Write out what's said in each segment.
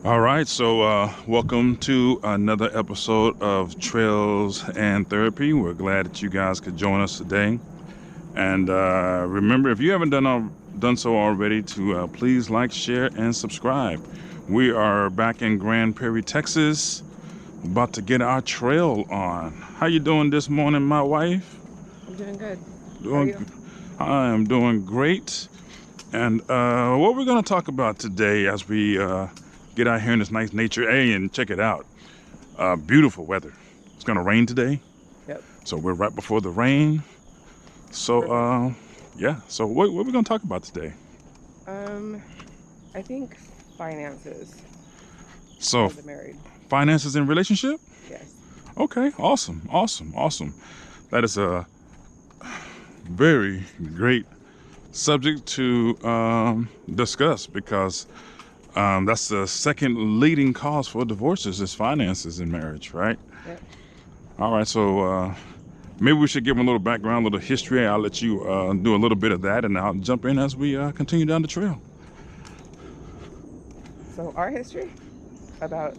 All right, so welcome to another episode of Trails and Therapy. We're glad that you guys could join us today. And remember, if you haven't done so already, to please like, share, and subscribe. We are back in Grand Prairie, Texas, about to get our trail on. How you doing this morning, my wife? I'm doing good. How are Doing, you? I am doing great. And what we're going to talk about today as we get out here in this nice nature, and check it out. Beautiful weather. It's going to rain today. Yep. So we're right before the rain. So, Perfect. yeah. So what are we going to talk about today? I think finances So as a married. finances in relationship? Yes. Okay. Awesome. That is a very great subject to discuss because that's the second leading cause for divorces is finances in marriage, right? Yep. All right. So maybe we should give them a little background, a little history. I'll let you do a little bit of that, and I'll jump in as we continue down the trail. So our history about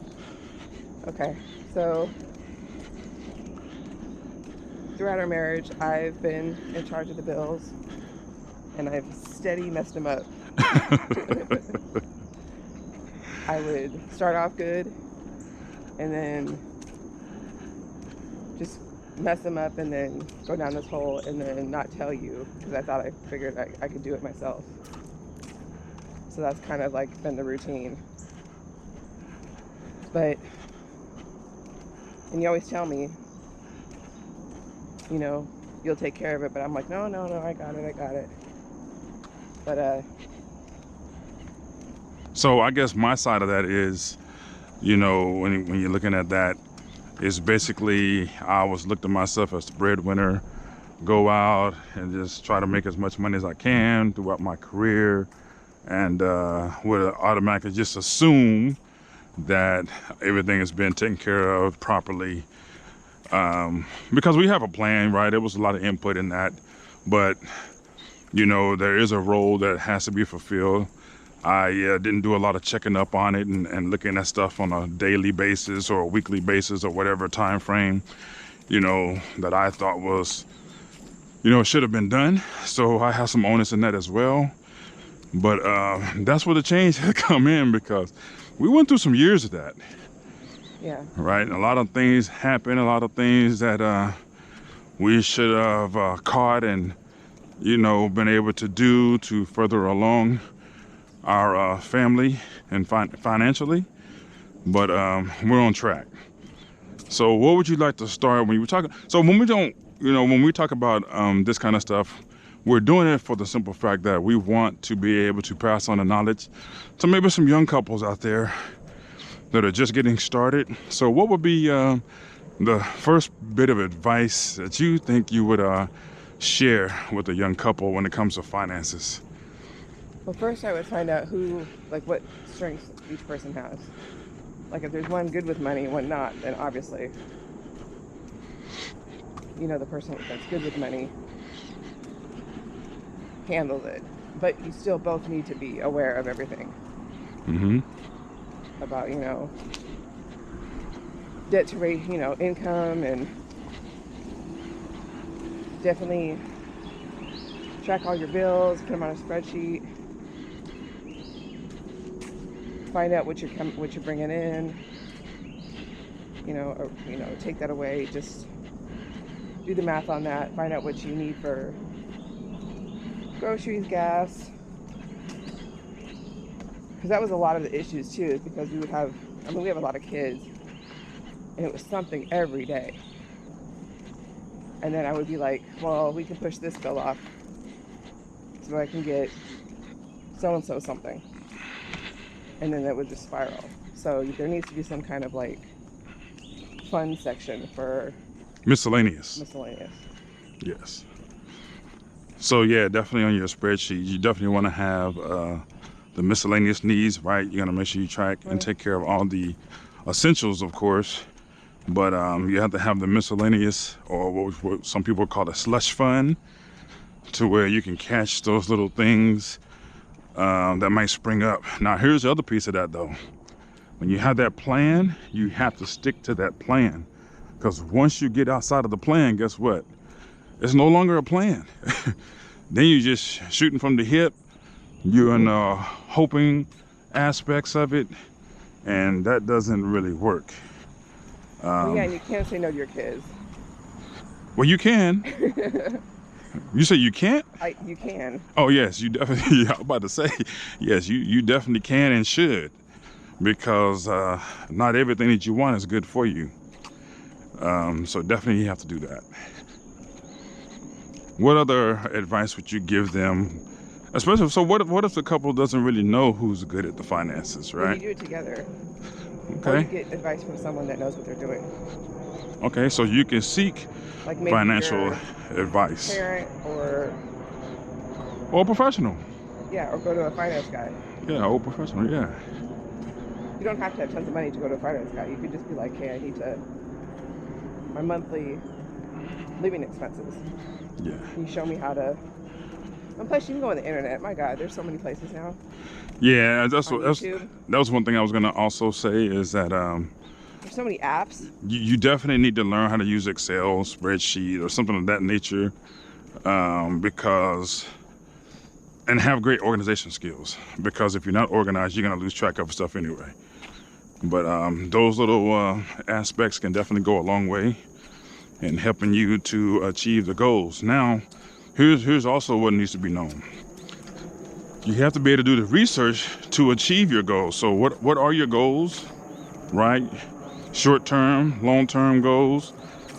okay. So throughout our marriage, I've been in charge of the bills, and I've steady messed them up. I would start off good, and then just mess them up, and then go down this hole, and then not tell you because I thought I figured I could do it myself. So that's kind of like been the routine. But, and you always tell me, you'll take care of it. But I'm like, no, I got it. But, So I guess my side of that is, when you're looking at that, is basically I always looked at myself as the breadwinner, go out and just try to make as much money as I can throughout my career, and would automatically just assume that everything has been taken care of properly, because we have a plan, right? There was a lot of input in that, but there is a role that has to be fulfilled. I didn't do a lot of checking up on it and looking at stuff on a daily basis or a weekly basis or whatever time frame, that I thought was, should have been done. So I have some onus in that as well. But that's where the change had come in because we went through some years of that, yeah, right? And a lot of things happened, a lot of things that we should have caught and, been able to do to further along our family and financially, but we're on track. So what would you like to start when you were talking? So when we talk about this kind of stuff, we're doing it for the simple fact that we want to be able to pass on the knowledge to maybe some young couples out there that are just getting started. So what would be the first bit of advice that you think you would share with a young couple when it comes to finances? well, first I would find out what strengths each person has. Like if there's one good with money, one not, then obviously, the person that's good with money handles it. But you still both need to be aware of everything Mm-hmm. about, debt to rate, income, and definitely track all your bills, put them on a spreadsheet, find out what you're bringing in, or, take that away, just do the math on that, find out what you need for groceries, gas, because that was a lot of the issues too, is because we have a lot of kids, and it was something every day. And then I would be like, well, we can push this bill off so I can get so-and-so something. And then that would just spiral. So there needs to be some kind of like fund section for Miscellaneous. miscellaneous. Yes. So yeah, definitely on your spreadsheet, you definitely want to have the miscellaneous needs, right? You're gonna make sure you track and Right. take care of all the essentials, of course, but you have to have the miscellaneous, or what some people call a slush fund, to where you can catch those little things that might spring up. Now, here's the other piece of that, though. when you have that plan, you have to stick to that plan. Because once you get outside of the plan, guess what? It's no longer a plan. Then you're just shooting from the hip. You're in hoping aspects of it, and that doesn't really work. Well, yeah, and you can't say no to your kids. Well, you can. You say you can't? You can. Oh, yes, you definitely, yeah, I'm about to say, yes, you definitely can and should, because not everything that you want is good for you. So definitely you have to do that. What other advice would you give them? Especially, so what if the couple doesn't really know who's good at the finances, Well, right? you do it together. Or you Okay. get advice from someone that knows what they're doing. Okay, so you can seek Like maybe financial your advice parent or or a professional. yeah, or go to a finance guy. Yeah, or professional, yeah. You don't have to have tons of money to go to a finance guy. You could just be like, hey, I need my monthly living expenses. Yeah. Can you show me how to? And plus, you can go on the internet. My God, there's so many places now. Yeah, On YouTube. that was one thing I was gonna also say is that There's so many apps. you definitely need to learn how to use Excel, spreadsheet, or something of that nature, because and have great organization skills. Because if you're not organized, you're gonna lose track of stuff anyway. But those little aspects can definitely go a long way in helping you to achieve the goals. Now, here's also what needs to be known. You have to be able to do the research to achieve your goals. So what are your goals, right? Short-term, long-term goals.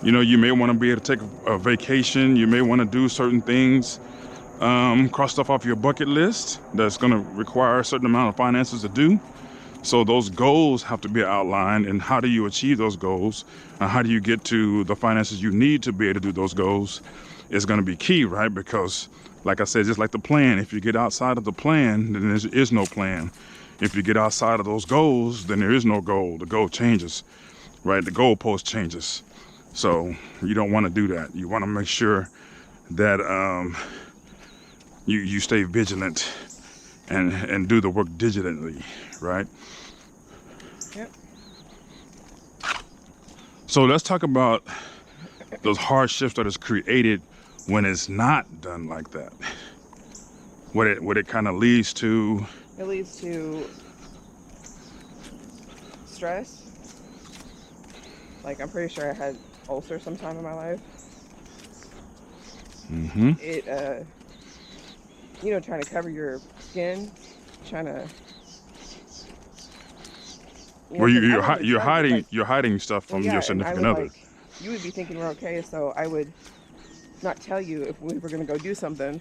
You know, you may want to be able to take a vacation. You may want to do certain things, cross stuff off your bucket list that's going to require a certain amount of finances to do. So those goals have to be outlined, and how do you achieve those goals? And how do you get to the finances you need to be able to do those goals is going to be key, right? Because like I said, just like the plan, if you get outside of the plan, then there is no plan. If you get outside of those goals, then there is no goal. The goal changes, right? The goalpost changes. So you don't want to do that. You want to make sure that you stay vigilant and do the work diligently, right? Yep. So let's talk about those hardships that is created when it's not done like that. What it kind of leads to. It leads to stress. Like I'm pretty sure I had ulcer sometime in my life. Mm-hmm. It trying to cover your skin, trying to. Well, you're hiding stuff from your significant other. You would be thinking we're okay, so I would not tell you if we were going to go do something.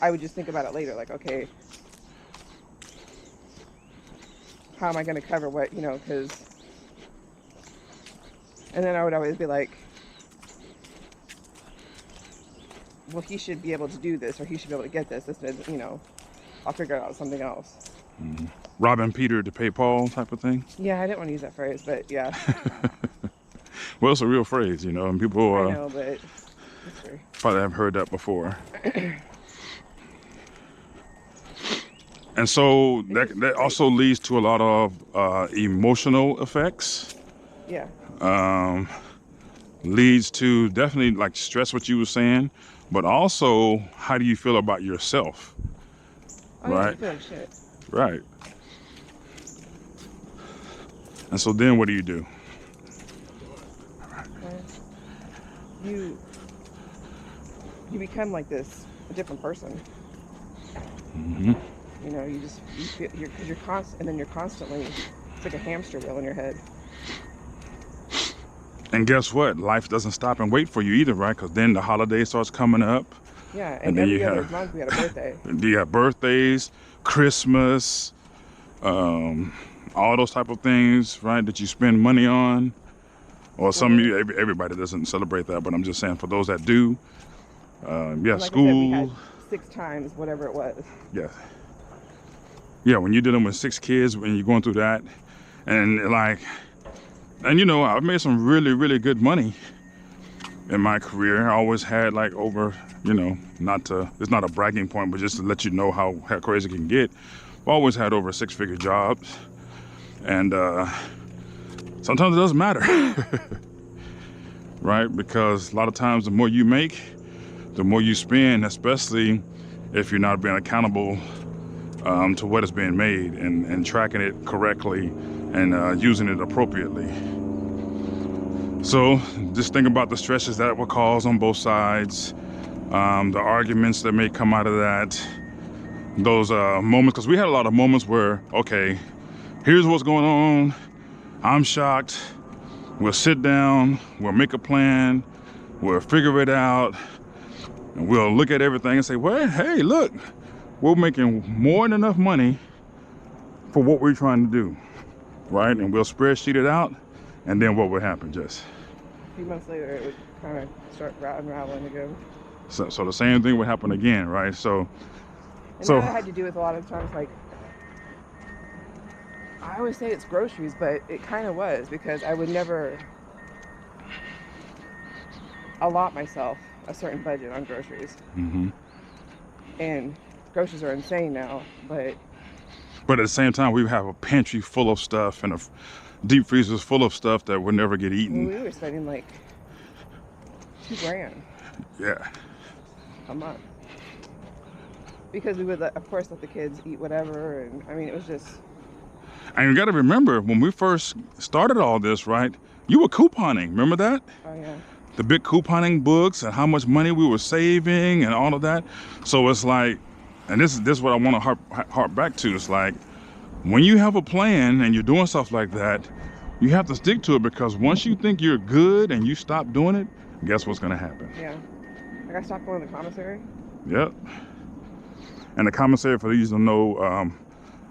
I would just think about it later, like, okay, how am I going to cover what, because, and then I would always be like, well, he should be able to do this, or he should be able to get this. This is, I'll figure out something else. Mm-hmm. Robbing Peter to pay Paul type of thing. Yeah, I didn't want to use that phrase, but yeah. Well, it's a real phrase, and people I know, but it's true. Probably have heard that before. And so that also leads to a lot of emotional effects. Yeah. Leads to definitely like stress, what you were saying, but also how do you feel about yourself? Oh, right. Yeah, I feel like shit. Right. And so then what do? You become like this, a different person. Mm-hmm. You feel, you're constant, and then you're constantly, it's like a hamster wheel in your head. And guess what? Life doesn't stop and wait for you either, right? Because then the holiday starts coming up. Yeah, and then every other month we had a birthday. You have birthdays, Christmas, all those type of things, right? That you spend money on. Or everybody doesn't celebrate that, but I'm just saying for those that do. Like school. I said, we had 6 times, whatever it was. Yeah. Yeah, when you're dealing with 6 kids, when you're going through that, and I've made some really, really good money in my career. I always had like over, it's not a bragging point, but just to let you know how crazy it can get. I've always had over 6-figure jobs. And sometimes it doesn't matter, right? Because a lot of times the more you make, the more you spend, especially if you're not being accountable to what is being made and tracking it correctly and using it appropriately. So just think about the stresses that will cause on both sides, the arguments that may come out of that, those moments, because we had a lot of moments where, okay, here's what's going on, I'm shocked, we'll sit down, we'll make a plan, we'll figure it out, and we'll look at everything and say, well, hey, look, we're making more than enough money for what we're trying to do, right? And we'll spreadsheet it out, and then what would happen, Jess? A few months later, it would kind of start unraveling again. So the same thing would happen again, right? And that had to do with a lot of times, like, I always say it's groceries, but it kind of was, because I would never allot myself a certain budget on groceries. Mm-hmm. And groceries are insane now, but at the same time, we have a pantry full of stuff and a deep freezers full of stuff that would never get eaten. we were spending like $2,000 Yeah. a month, because we would, of course, let the kids eat whatever. And I mean, it was just, And you got to remember, when we first started all this, right, you were couponing. Remember that? oh yeah, The big couponing books and how much money we were saving and all of that. So it's like, and this is what I want to harp back to. It's like, when you have a plan and you're doing stuff like that, you have to stick to it, because once you think you're good and you stop doing it, guess what's going to happen? yeah. Like, I stopped going to the commissary. Yep. And the commissary, for those who don't know,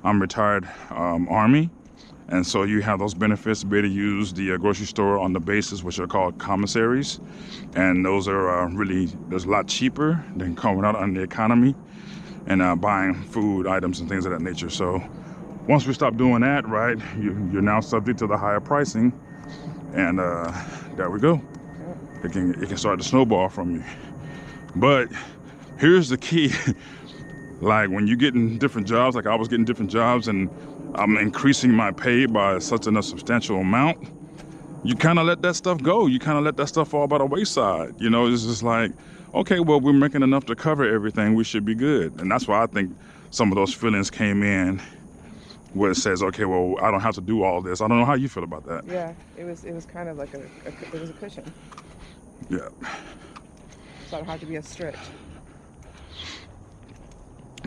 I'm retired Army. And so you have those benefits to be able to use the grocery store on the basis, which are called commissaries. And those are really, there's a lot cheaper than coming out on the economy and buying food items and things of that nature. So once we stop doing that, right, you're now subject to the higher pricing. And there we go. It can start to snowball from you. But here's the key. Like, when you get in different jobs, like I was getting different jobs and I'm increasing my pay by such a substantial amount, you kind of let that stuff go. You kind of let that stuff fall by the wayside. You know, it's just like, okay, well, we're making enough to cover everything. We should be good. And that's why I think some of those feelings came in where it says, okay, well, I don't have to do all this. I don't know how you feel about that. Yeah, it was kind of like it was a cushion. Yeah. So I don't have to be as strict.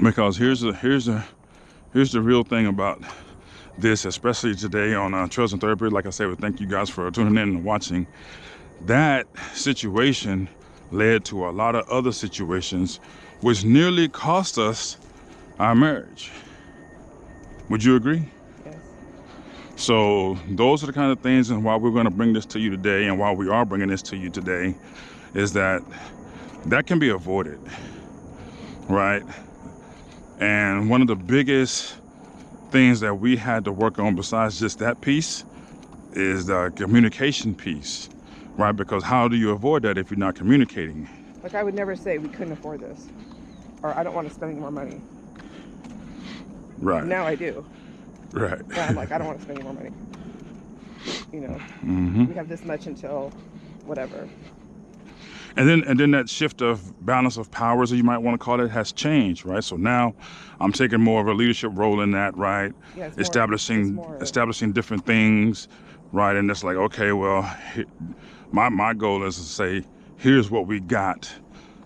Because here's the real thing about this, especially today on Trails and Therapy. Like I said, we thank you guys for tuning in and watching. That situation led to a lot of other situations which nearly cost us our marriage. Would you agree? Yes. So those are the kind of things, and why we're going to bring this to you today, and why we are bringing this to you today, is that can be avoided, right? And one of the biggest things that we had to work on, besides just that piece, is the communication piece, right? Because how do you avoid that if you're not communicating? Like, I would never say we couldn't afford this, or I don't want to spend any more money. Right. Now I do. Right. Now I'm like, I don't want to spend any more money. You know, Mm-hmm. we have this much until whatever. And then that shift of balance of powers, as you might want to call it, has changed, right? So now I'm taking more of a leadership role in that, right? Yeah, it's establishing different things, right? And it's like, okay, well, my goal is to say, here's what we got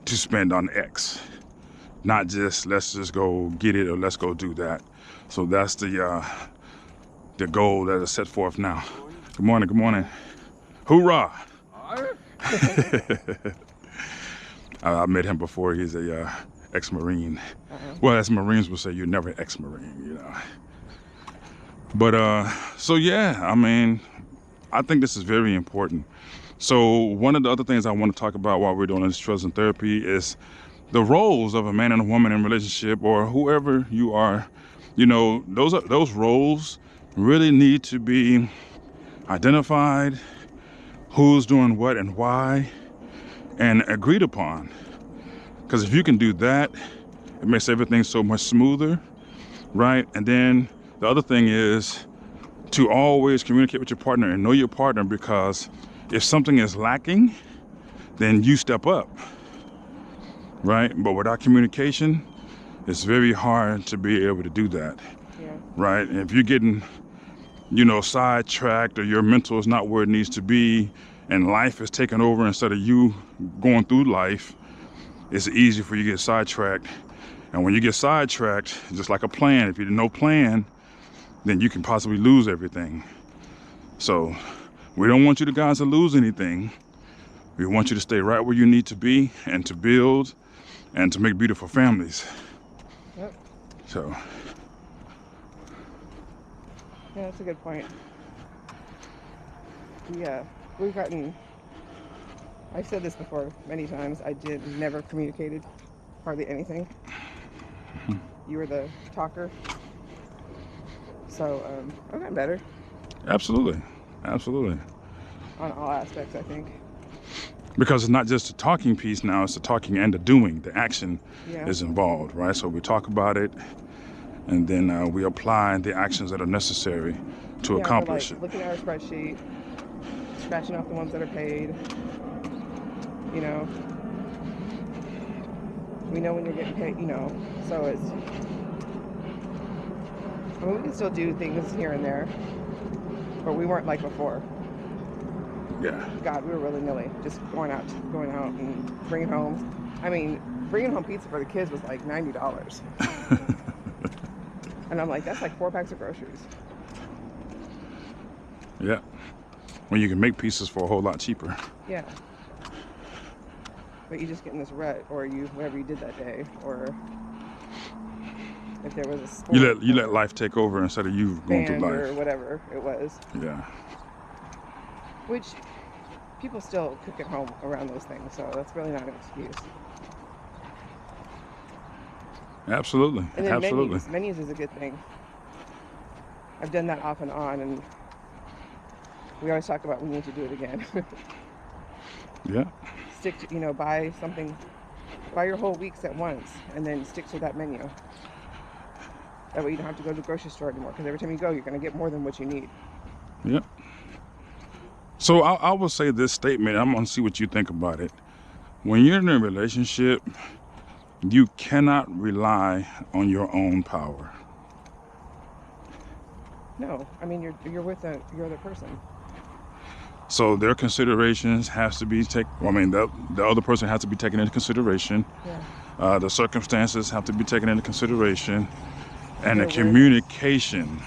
to spend on X, not just let's just go get it or let's go do that. So that's the goal that is set forth now. Good morning. Good morning. Hoorah! I met him before. He's a ex-Marine. Well, as Marines would say, you're never an ex-Marine, you know. But so yeah, I mean, I think this is very important. So one of the other things I want to talk about while we're doing this Trails and Therapy is the roles of a man and a woman in a relationship, or whoever you are. You know, those roles really need to be identified, who's doing what and why, and agreed upon. Because if you can do that, it makes everything so much smoother, right? And then the other thing is to always communicate with your partner and know your partner, because if something is lacking, then you step up, right? But without communication, it's very hard to be able to do that, Yeah. right? And if you're getting, sidetracked, or your mental is not where it needs to be, and life is taking over instead of you going through life, it's easy for you to get sidetracked. And when you get sidetracked, just like a plan, if you have no plan, then you can possibly lose everything. So we don't want you guys to lose anything. We want you to stay right where you need to be, and to build and to make beautiful families. Yep. So Yeah, that's a good point. Yeah, we've gotten, I've said this before many times, never communicated hardly anything. You were the talker. So I've gotten better absolutely. on all aspects, I think. Because it's not just the talking piece now, it's the talking and the doing. The action Yeah. is involved, right? So we talk about it, and then we apply the actions that are necessary to accomplish we're it. looking at our spreadsheet, scratching off the ones that are paid. You know, we know when you're getting paid, so it's, I mean, we can still do things here and there, but we weren't like before. Yeah. God, we were willy-nilly, just going out and bringing home. I mean, bringing home pizza for the kids was like $90. And I'm like, that's like 4 packs of groceries. Yeah. When you can make pieces for a whole lot cheaper. Yeah. But you just get in this rut, or whatever you did that day, or if there was a sport, You let life take over instead of you going through band life. or whatever it was. Yeah. Which people still cook at home around those things, so that's really not an excuse. Absolutely. And then Absolutely. menus is a good thing. I've done that off and on, and we always talk about we need to do it again. Yeah. Stick to, buy your whole weeks at once, and then stick to that menu. That way you don't have to go to the grocery store anymore, because every time you go, you're going to get more than what you need. Yeah. So I will say this statement. I'm going to see what you think about it. When you're in a relationship, you cannot rely on your own power. No, I mean, you're with your other person. So their considerations has to be the other person has to be taken into consideration. Yeah. The circumstances have to be taken into consideration, and the Their communication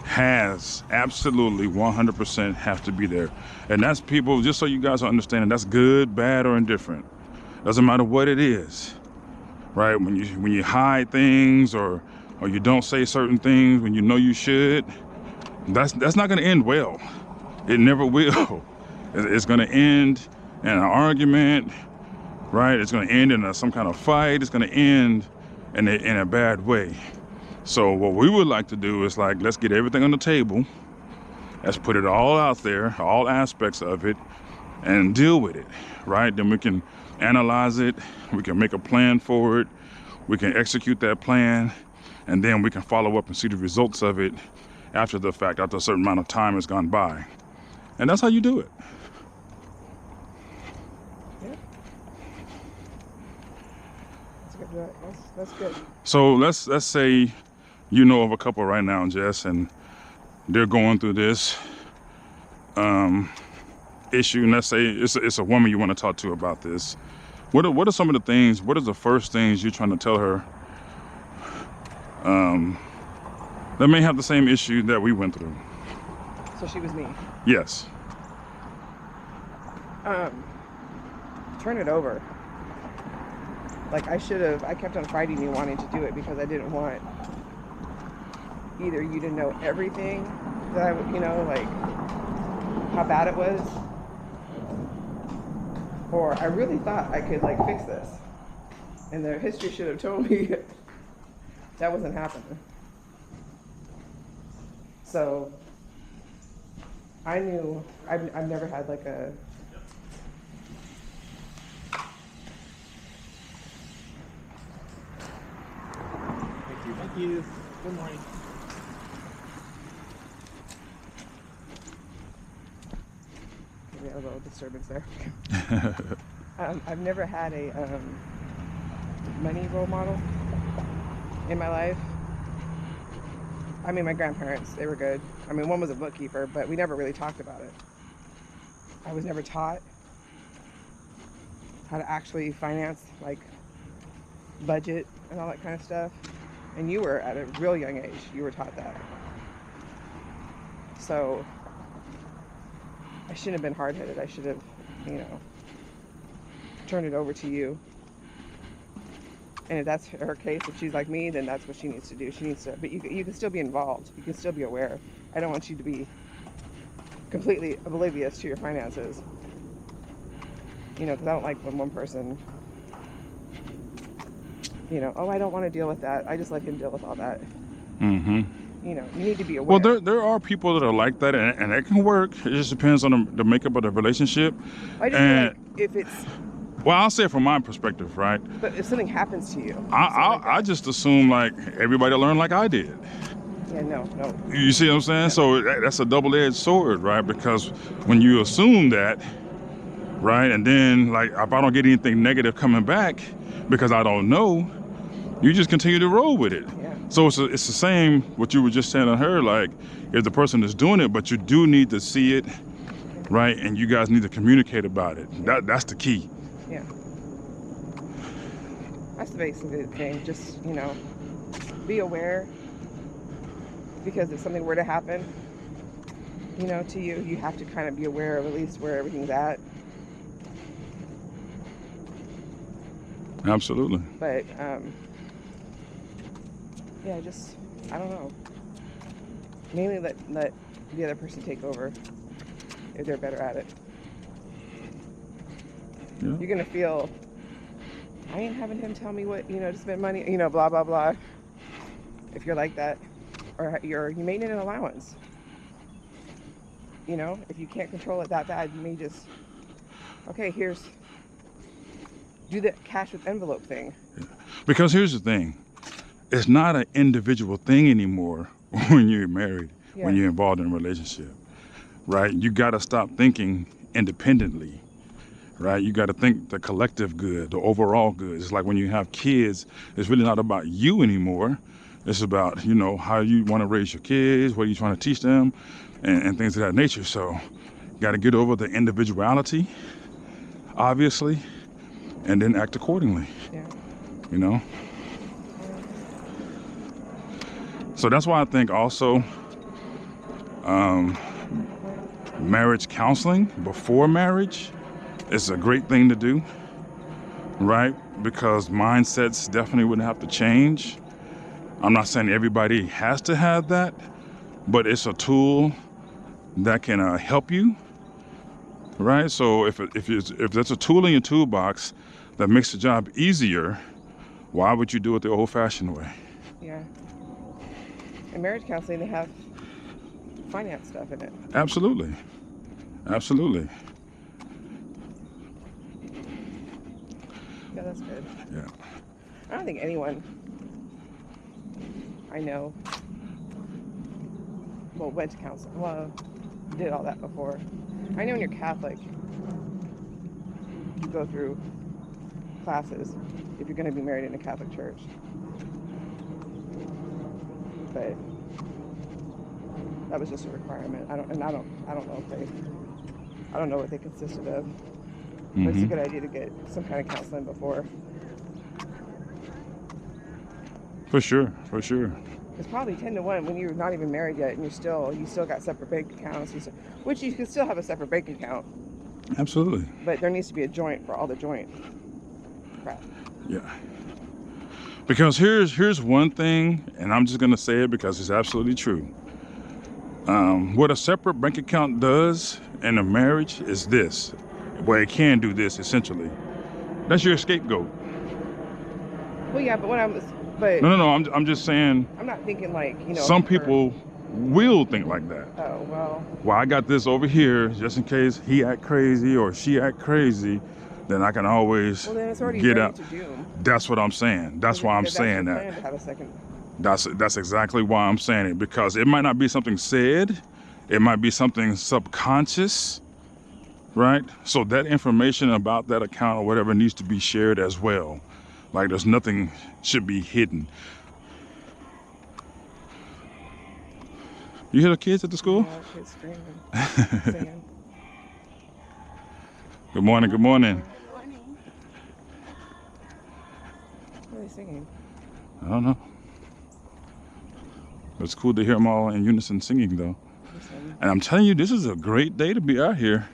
has absolutely 100% have to be there. And that's, people, just so you guys are understanding, that's good, bad, or indifferent. Doesn't matter what it is, right? When you hide things, or you don't say certain things when you know you should, that's not going to end well. It never will. It's going to end in an argument, right? It's going to end in some kind of fight. It's going to end in a bad way. So what we would like to do is, like, let's get everything on the table. Let's put it all out there, all aspects of it, and deal with it, right? Then we can analyze it. We can make a plan for it. We can execute that plan, and then we can follow up and see the results of it after the fact, after a certain amount of time has gone by. And that's how you do it. Yeah. That's good. So let's say you know of a couple right now, Jess, and they're going through this issue, and let's say it's a woman you want to talk to about this. What are some of the things, what are the first things you're trying to tell her that may have the same issue that we went through? So she was me. Yes. Turn it over. Like, I kept on fighting you wanting to do it, because I didn't want either you to know everything that I would, like how bad it was, or I really thought I could like fix this, and the history should have told me that wasn't happening. So I knew I've never had like a Thank you. Good morning. a little disturbance there. I've never had a money role model in my life. I mean, my grandparents, they were good. I mean, one was a bookkeeper, but we never really talked about it. I was never taught how to actually finance, like budget and all that kind of stuff. And you were at a real young age, you were taught that. So I shouldn't have been hard-headed. I should have, turned it over to you. And if that's her case, if she's like me, then that's what she needs to do. She needs to, but you can still be involved. You can still be aware. I don't want you to be completely oblivious to your finances. Because I don't like when one person, oh, I don't want to deal with that. I just let him deal with all that. Mm-hmm. You need to be aware. Well, there are people that are like that, and it can work. It just depends on the makeup of the relationship. I just feel like if it's... Well, I'll say it from my perspective, right? But if something happens to you... I just assume, like, everybody learned like I did. Yeah, no. You see what I'm saying? Yeah. So that's a double-edged sword, right? Because when you assume that, right, and then, like, if I don't get anything negative coming back because I don't know, you just continue to roll with it. Yeah. So it's the same what you were just saying to her, like, if the person is doing it, but you do need to see it, right, and you guys need to communicate about it. That's the key. Yeah. That's the basic thing. Just, be aware. Because if something were to happen, to you, you have to kind of be aware of at least where everything's at. Absolutely. But, yeah, just, I don't know. Mainly let the other person take over if they're better at it. Yeah. You're going to feel, I ain't having him tell me what, to spend money, blah, blah, blah. If you're like that. Or you may need an allowance. If you can't control it that bad, you may just, okay, do the cash with envelope thing. Yeah. Because here's the thing. It's not an individual thing anymore when you're married, when you're involved in a relationship, right? You got to stop thinking independently, right? You got to think the collective good, the overall good. It's like when you have kids, it's really not about you anymore. It's about, how you want to raise your kids, what are you trying to teach them, and things of that nature. So you got to get over the individuality, obviously, and then act accordingly. Yeah. So that's why I think also marriage counseling before marriage is a great thing to do, right? Because mindsets definitely would have to change. I'm not saying everybody has to have that, but it's a tool that can help you, right? So if there's a tool in your toolbox that makes the job easier, why would you do it the old-fashioned way? Yeah. In marriage counseling, they have finance stuff in it. Absolutely. Absolutely. Yeah, that's good. Yeah. I don't think anyone I know went to counseling. Well, did all that before. I know when you're Catholic, you go through classes if you're going to be married in a Catholic church. But that was just a requirement. I don't know what they consisted of. But it's a good idea to get some kind of counseling before. For sure. It's probably 10 to 1 when you're not even married yet, and you still got separate bank accounts, which you can still have a separate bank account. Absolutely. But there needs to be a joint for all the joint crap. Yeah. Because here's one thing, and I'm just gonna say it because it's absolutely true. What a separate bank account does in a marriage is this. Well, it can do this essentially. That's your scapegoat. Well, yeah, but No. I'm just saying. I'm not thinking like Some people will think like that. Oh well. Well, I got this over here just in case he act crazy or she act crazy. Then I can always then it's already get ready out. to doom. That's what I'm saying. That's why I'm saying your that. plan to have a second. That's exactly why I'm saying it, because it might not be something said, it might be something subconscious, right? So that information about that account or whatever needs to be shared as well. Like there's nothing should be hidden. You hear the kids at the school? Yeah, kids screaming, singing. Good morning, good morning. What are they singing? I don't know. It's cool to hear them all in unison singing though. Listen. And I'm telling you, this is a great day to be out here.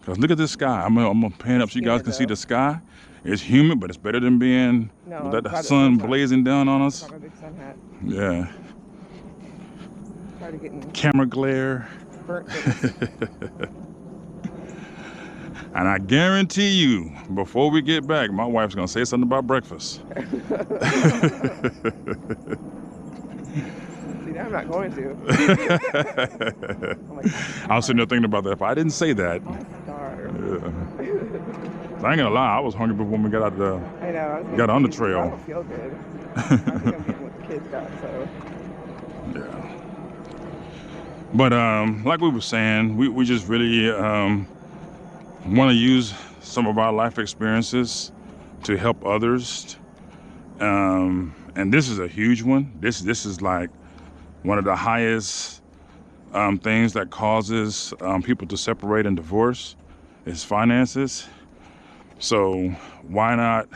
Cause look at this sky. I'm gonna pan up so you guys can see the sky. It's humid, but it's better than being with that sun blazing down on us. Got my big sun hat. Yeah. Tired of getting Camera glare. burnt face. And I guarantee you, before we get back, my wife's gonna say something about breakfast. See, I'm not going to. I was sitting there thinking about that. If I didn't say that, I ain't gonna lie, I was hungry before when we got out the I know. got on the trail. I don't feel good. I think I'm getting what the kids got, so. Yeah. But like we were saying, we just really want to use some of our life experiences to help others. And this is a huge one. This is like one of the highest things that causes people to separate and divorce is finances. So why not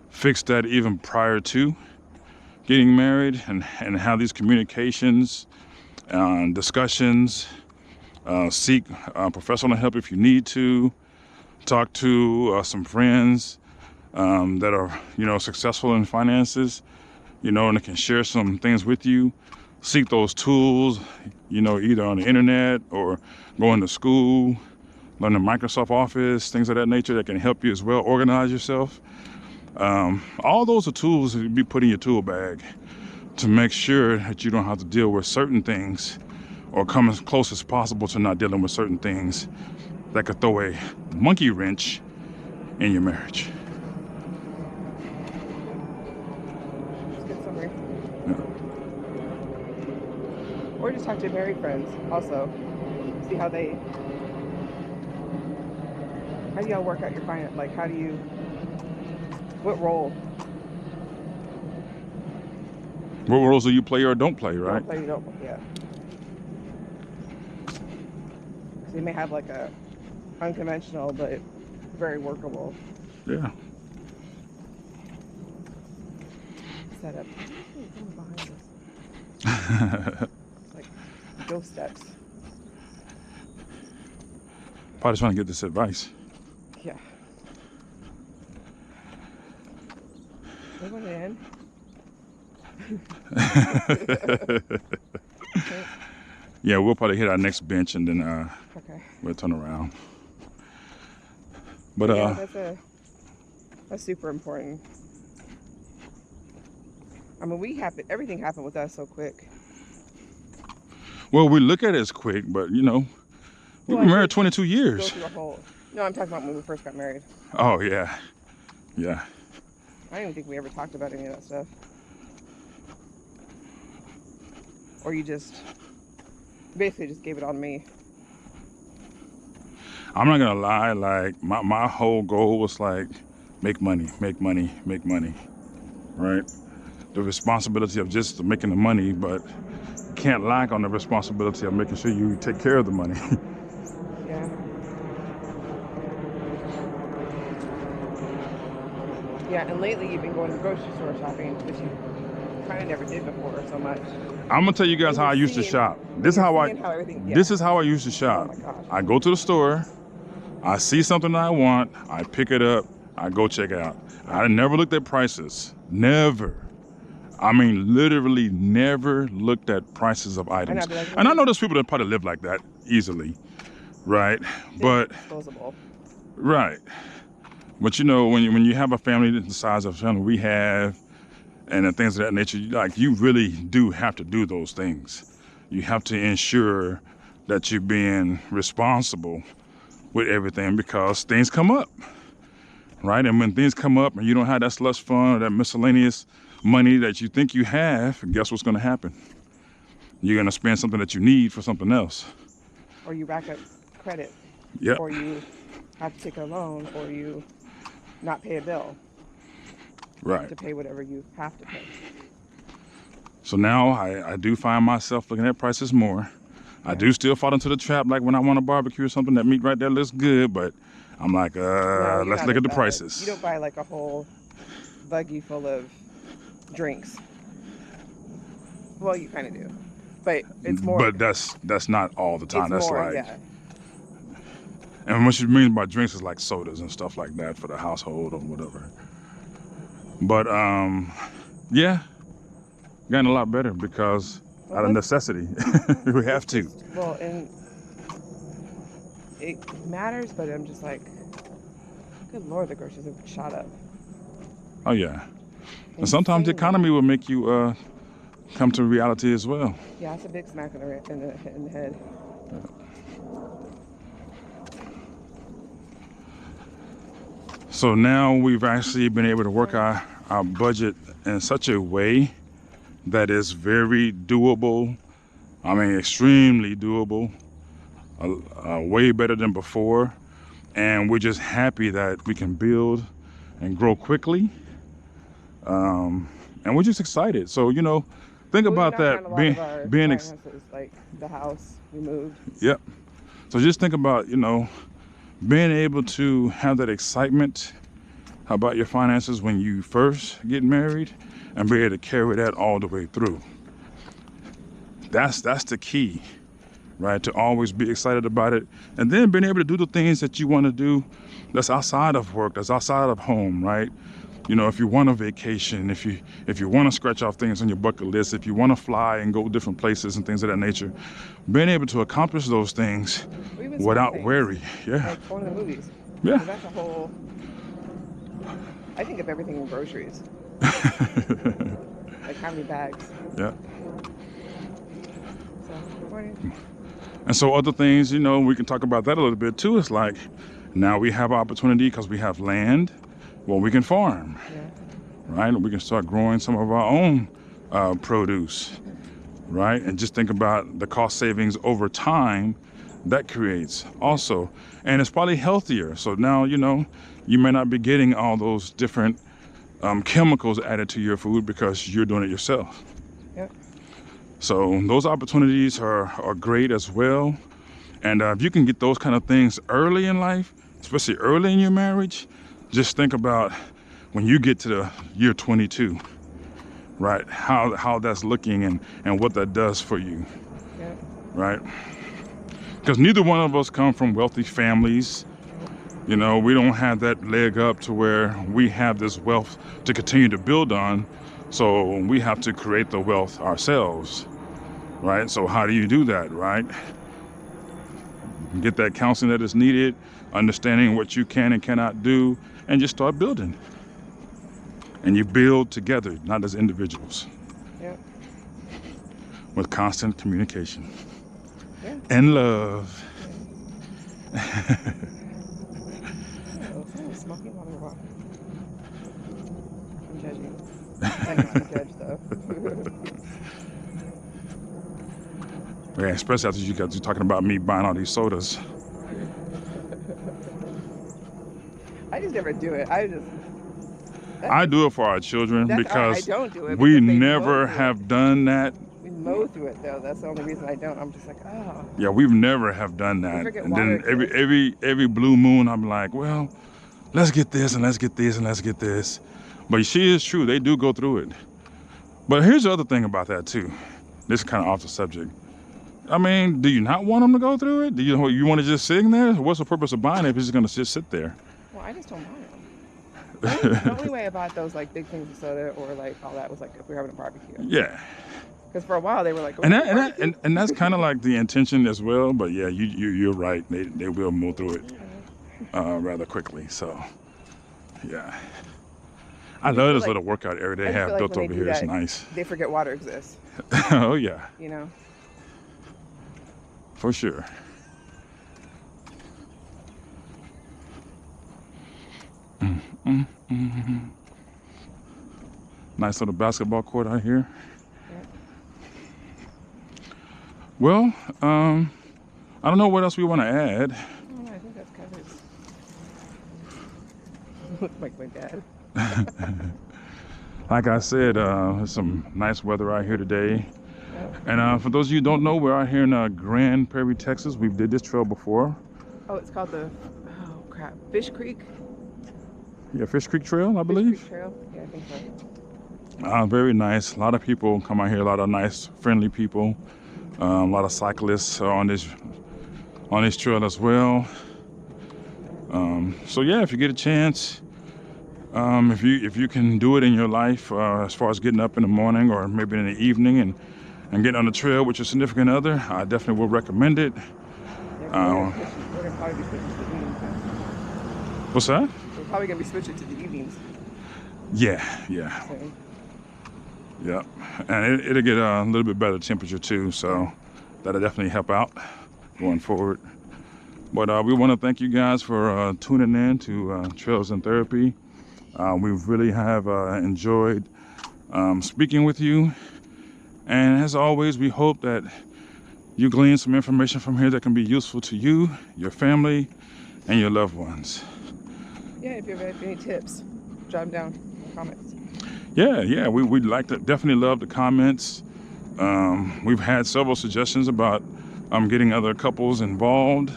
fix that even prior to getting married and have these communications, discussions, seek professional help if you need to, talk to some friends that are, successful in finances, and they can share some things with you. Seek those tools, either on the internet or going to school, learn the Microsoft Office, things of that nature that can help you as well, organize yourself. All those are tools that you be put in your tool bag to make sure that you don't have to deal with certain things or come as close as possible to not dealing with certain things that could throw a monkey wrench in your marriage. It's a good summary. Yeah. Or just talk to married friends also. See how do y'all work out your finance? Like, what role? What roles do you play or don't play, right? Don't play, you don't, yeah. So you may have like a unconventional, but very workable Yeah. setup. Behind us. Like ghost steps. Probably trying to get this advice. Yeah. We want to end. Yeah, we'll probably hit our next bench and then Okay. we'll turn around. But Yeah, that's super important. I mean, everything happened with us so quick. well, we look at it as quick, but we've been married 22 Go years. through a whole. No, I'm talking about when we first got married. Oh yeah, yeah. I don't even think we ever talked about any of that stuff. Or you basically just gave it on me. I'm not gonna lie, like my whole goal was like make money, make money, make money, right? The responsibility of just making the money, but you can't lack on the responsibility of making sure you take care of the money. Yeah. Yeah, and lately you've been going to the grocery store shopping, which you kind of never did before so much. I'm gonna tell you guys how I used to shop. This is how I used to shop. Oh my gosh. I go to the store, I see something that I want, I pick it up, I go check out. I never looked at prices. Never. I mean, literally never looked at prices of items. And I know there's people that probably live like that easily, right? But disposable. right. But when you have a family the size of family we have, and the things of that nature, like you really do have to do those things. You have to ensure that you're being responsible with everything because things come up, right? And when things come up and you don't have that slush fund or that miscellaneous money that you think you have, guess what's going to happen? You're going to spend something that you need for something else. Or you rack up credit. Yep. or you have to take a loan, or you not pay a bill Right. to pay whatever you have to pay. So now I do find myself looking at prices more. I do still fall into the trap, like when I want to barbecue or something, that meat right there looks good, but I'm like, No, you're let's not look as at the bad. prices. You don't buy like a whole buggy full of drinks. Well, you kind of do, but it's more. But that's not all the time. It's That's more, like, yeah. and what you mean by drinks is like sodas and stuff like that for the household or whatever. But yeah, gotten a lot better because Well, out of let's- necessity, we have to. Well, and it matters, but I'm just like, good Lord, the groceries have shot up. Oh yeah, and sometimes the Insanely. economy will make you come to reality as well. Yeah, it's a big smack in the head. So now we've actually been able to work our budget in such a way that is very doable. I mean, extremely doable, way better than before. And we're just happy that we can build and grow quickly. And we're just excited. So, you know, think Well, about we knocked that down a lot of our being finances, like the house we moved. Yep. So just think about, you know, being able to have that excitement about your finances when you first get married and be able to carry that all the way through. That's the key, right? To always be excited about it, and then being able to do the things that you want to do that's outside of work, that's outside of home, right? You know, if you want a vacation, if you want to scratch off things on your bucket list, if you want to fly and go different places and things of that nature, being able to accomplish those things Or even small without things, worry. Yeah. like going to the movies. Yeah. 'Cause that's a whole. I think of everything in groceries, like how many bags. Yeah. So, good morning. And so other things, you know, we can talk about that a little bit too. It's like now we have opportunity because we have land where we can farm, Yeah. right? We can start growing some of our own produce, right? And just think about the cost savings over time that creates also. And it's probably healthier. So now, you know, you may not be getting all those different chemicals added to your food because you're doing it yourself. Yep. So those opportunities are great as well. And if you can get those kind of things early in life, especially early in your marriage, just think about when you get to the year 22, right? How that's looking and what that does for you, Yep. right? Because neither one of us come from wealthy families. You know, we don't have that leg up to where we have this wealth to continue to build on. So we have to create the wealth ourselves, right? So how do you do that, right? Get that counseling that is needed, understanding what you can and cannot do, and just start building. And you build together, not as individuals, Yep. with constant communication Yeah. and love. Oh, someone's smoking while we're walking. I'm judging. I'm not a judge though. Yeah, especially after you guys are talking about me buying all these sodas. I just never do it. I do it for our children I because don't do it we because they never mow through have it. done that. We mow through it though. That's the only reason I don't. I'm just like, oh. Yeah, we've never have done that. forget And then water every blue moon, I'm like, well, let's get this and let's get this and let's get this. But she is true. They do go through it. But here's the other thing about that too. This is kind of off the subject. I mean, do you not want them to go through it? Do you want to just sitting there? What's the purpose of buying it if it's just going to just sit there? Well, I just don't buy them. The only way I bought those like big things of soda or like all that was like if we were having a barbecue. Yeah. Because for a while they were like, And that's kind of like the intention as well. But yeah, you're right. They will move through it rather quickly. So yeah, I love this like- little workout area they I just have feel like built when over they do here. It's that, nice. They forget water exists. Oh yeah, You know. for sure. Nice little basketball court out here. Yep. Well, I don't know what else we want to add. I don't know, I think Look like my dad. Like I said, there's some nice weather out here today. Yeah. And for those of you who don't know, we're out here in Grand Prairie, Texas. We did this trail before. Oh, it's called the, oh crap, Fish Creek? Yeah, Fish Creek Trail, I Fish believe. Creek Trail? Yeah, I think so. Very nice. A lot of people come out here. A lot of nice, friendly people. A lot of cyclists are on this trail as well. So yeah, if you get a chance, if you can do it in your life, as far as getting up in the morning or maybe in the evening and getting on the trail with your significant other, I definitely would recommend it. Yeah, we're gonna probably be switching to the evenings. Huh? What's that? We're probably gonna be switching to the evenings Yeah. soon. Yeah, and it'll get a little bit better temperature too, so that'll definitely help out going forward. But we want to thank you guys for tuning in to Trails and Therapy. We really have enjoyed speaking with you, and as always, we hope that you glean some information from here that can be useful to you, your family, and your loved ones. Yeah, if you have any tips, jot them down in the comments. Yeah, we'd like to definitely love the comments. We've had several suggestions about getting other couples involved.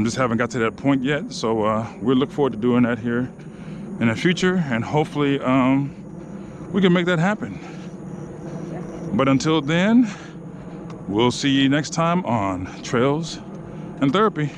Just haven't got to that point yet, so we'll look forward to doing that here in the future, and hopefully we can make that happen. But until then, we'll see you next time on Trails and Therapy.